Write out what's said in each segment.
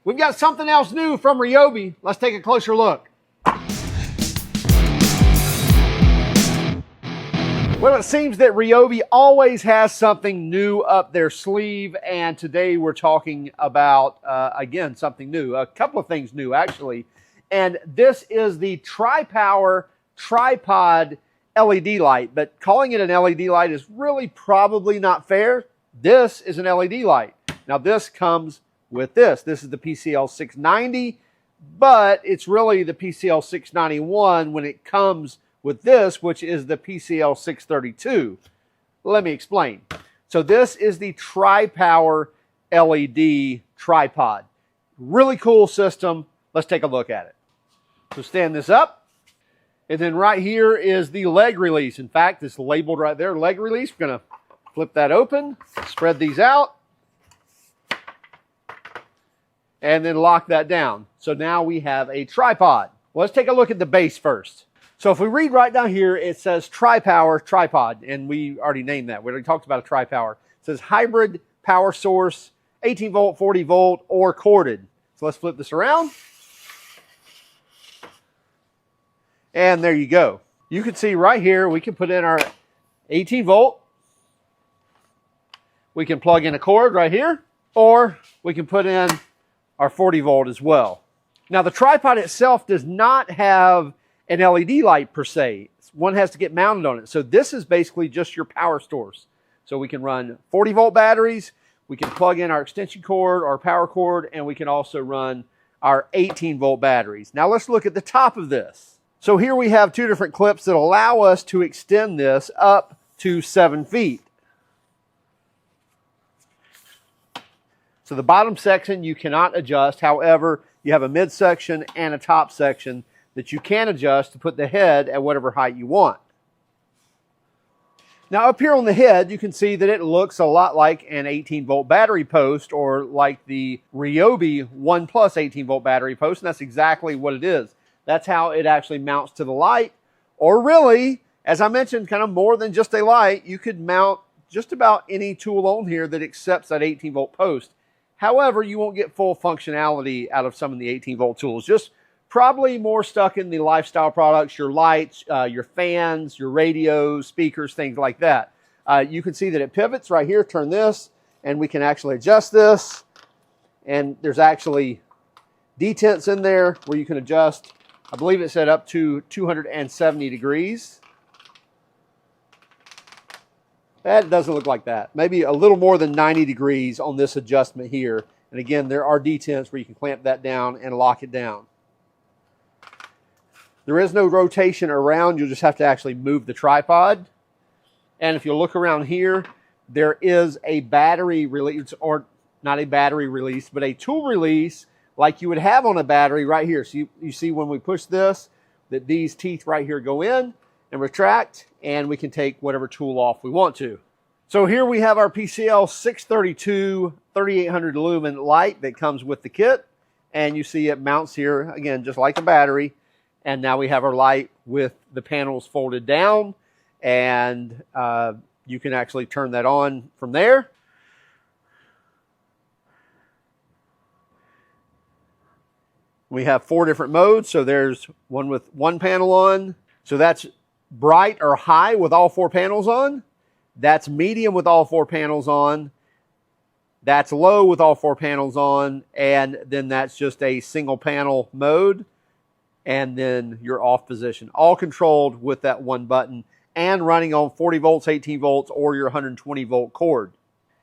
We've got something else new from RYOBI. Let's take a closer look. Well, it seems that RYOBI always has something new up their sleeve, and today we're talking about, again, something new. A couple of things new, actually. And this is the Tripower Tripod LED light, but calling it an LED light is really probably not fair. This is an LED light. Now, this comes with this. This is the PCL690, but it's really the PCL691 when it comes with this, which is the PCL632. Let me explain. So this is the Tripower LED tripod. Really cool system. Let's take a look at it. So stand this up. And then right here is the leg release. In fact, it's labeled right there, leg release. We're going to flip that open, spread these out, and then lock that down. So now we have a tripod. Well, let's take a look at the base first. So if we read right down here, it says Tripower Tripod, and we already named that. We already talked about a Tripower. It says hybrid power source, 18 volt, 40 volt, or corded. So let's flip this around. And there you go. You can see right here, we can put in our 18 volt. We can plug in a cord right here, or we can put in our 40 volt as well. Now the tripod itself does not have an LED light per se. One has to get mounted on it. So this is basically just your power source. So we can run 40 volt batteries, we can plug in our extension cord, our power cord, and we can also run our 18 volt batteries. Now let's look at the top of this. So here we have two different clips that allow us to extend this up to 7 feet. So the bottom section you cannot adjust. However, you have a midsection and a top section that you can adjust to put the head at whatever height you want. Now up here on the head, you can see that it looks a lot like an 18 volt battery post, or like the RYOBI One Plus 18 volt battery post, and that's exactly what it is. That's how it actually mounts to the light. Or really, as I mentioned, kind of more than just a light, you could mount just about any tool on here that accepts that 18 volt post. However, you won't get full functionality out of some of the 18 volt tools. Just probably more stuck in the lifestyle products, your lights, your fans, your radios, speakers, things like that. You can see that it pivots right here. Turn this, and we can actually adjust this. And there's actually detents in there where you can adjust. I believe it's set up to 270 degrees. That doesn't look like that. Maybe a little more than 90 degrees on this adjustment here. And again, there are detents where you can clamp that down and lock it down. There is no rotation around. You'll just have to actually move the tripod. And if you look around here, there is a battery release, or not a battery release, but a tool release like you would have on a battery right here. So you see when we push this, that these teeth right here go in and retract, and we can take whatever tool off we want to. So here we have our PCL632 3800 lumen light that comes with the kit. And you see it mounts here, again, just like a battery. And now we have our light with the panels folded down, and you can actually turn that on from there. We have 4 different modes. So there's one with 1 panel on. So that's bright or high with all 4 panels on. That's medium with all 4 panels on. That's low with all 4 panels on. And then that's just a single panel mode. And then your off position. All controlled with that 1 button and running on 40 volts, 18 volts, or your 120 volt cord.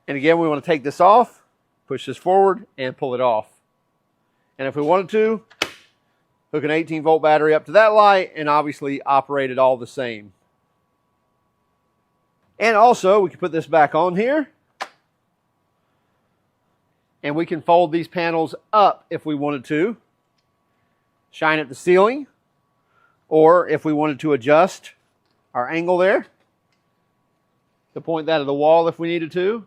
And again, we want to take this off, push this forward, and pull it off. And if we wanted to, hook an 18 volt battery up to that light and obviously operate it all the same. And also, we can put this back on here. And we can fold these panels up if we wanted to. Shine at the ceiling. Or if we wanted to adjust our angle there, to point that at the wall if we needed to.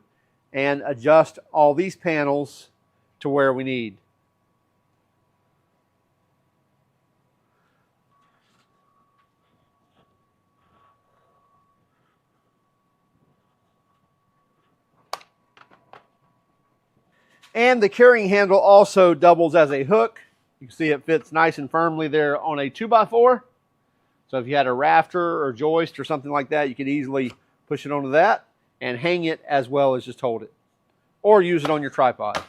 And adjust all these panels to where we need. And the carrying handle also doubles as a hook. You can see it fits nice and firmly there on a 2x4. So if you had a rafter or joist or something like that, you could easily push it onto that and hang it as well as just hold it. Or use it on your tripod.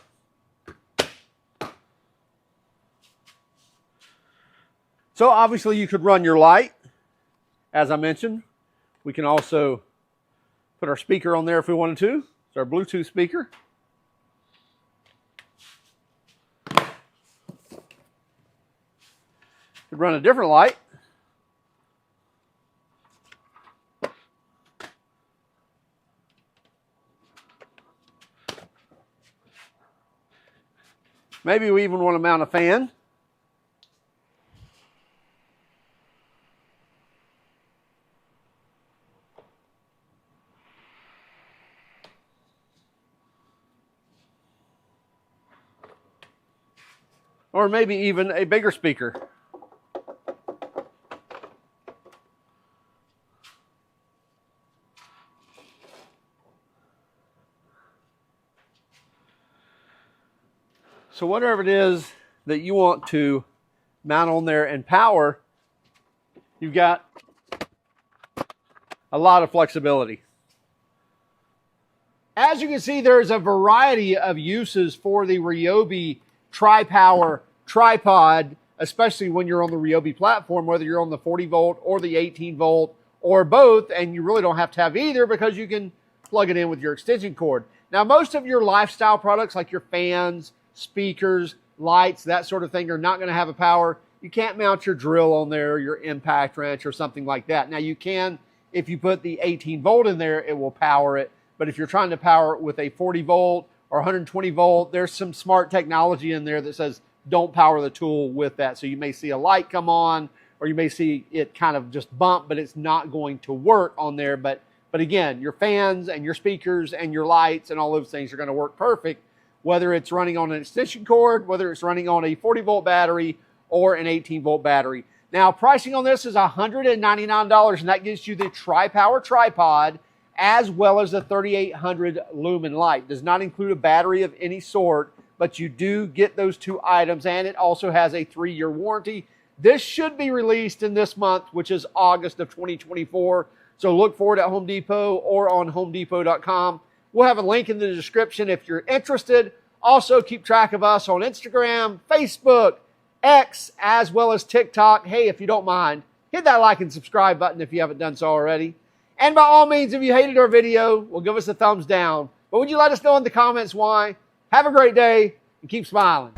So obviously you could run your light. As I mentioned, we can also put our speaker on there if we wanted to. It's our Bluetooth speaker. Could run a different light. Maybe we even want to mount a fan. Or maybe even a bigger speaker. So whatever it is that you want to mount on there and power, you've got a lot of flexibility. As you can see, there's a variety of uses for the RYOBI Tripower tripod, especially when you're on the RYOBI platform, whether you're on the 40 volt or the 18 volt or both, and you really don't have to have either because you can plug it in with your extension cord. Now, most of your lifestyle products like your fans, speakers, lights, that sort of thing are not going to have a power. You can't mount your drill on there, your impact wrench or something like that. Now you can, if you put the 18 volt in there, it will power it. But if you're trying to power it with a 40 volt or 120 volt, there's some smart technology in there that says don't power the tool with that. So you may see a light come on, or you may see it kind of just bump, but it's not going to work on there. But again, your fans and your speakers and your lights and all those things are going to work perfect, whether it's running on an extension cord, whether it's running on a 40 volt battery or an 18 volt battery. Now, pricing on this is $199, and that gives you the Tripower tripod as well as the 3800 lumen light. Does not include a battery of any sort, but you do get those two items, and it also has a 3-year warranty. This should be released in this month, which is August of 2024. So look for it at Home Depot or on homedepot.com. We'll have a link in the description if you're interested. Also, keep track of us on Instagram, Facebook, X, as well as TikTok. Hey, if you don't mind, hit that like and subscribe button if you haven't done so already. And by all means, if you hated our video, well, give us a thumbs down. But would you let us know in the comments why? Have a great day and keep smiling.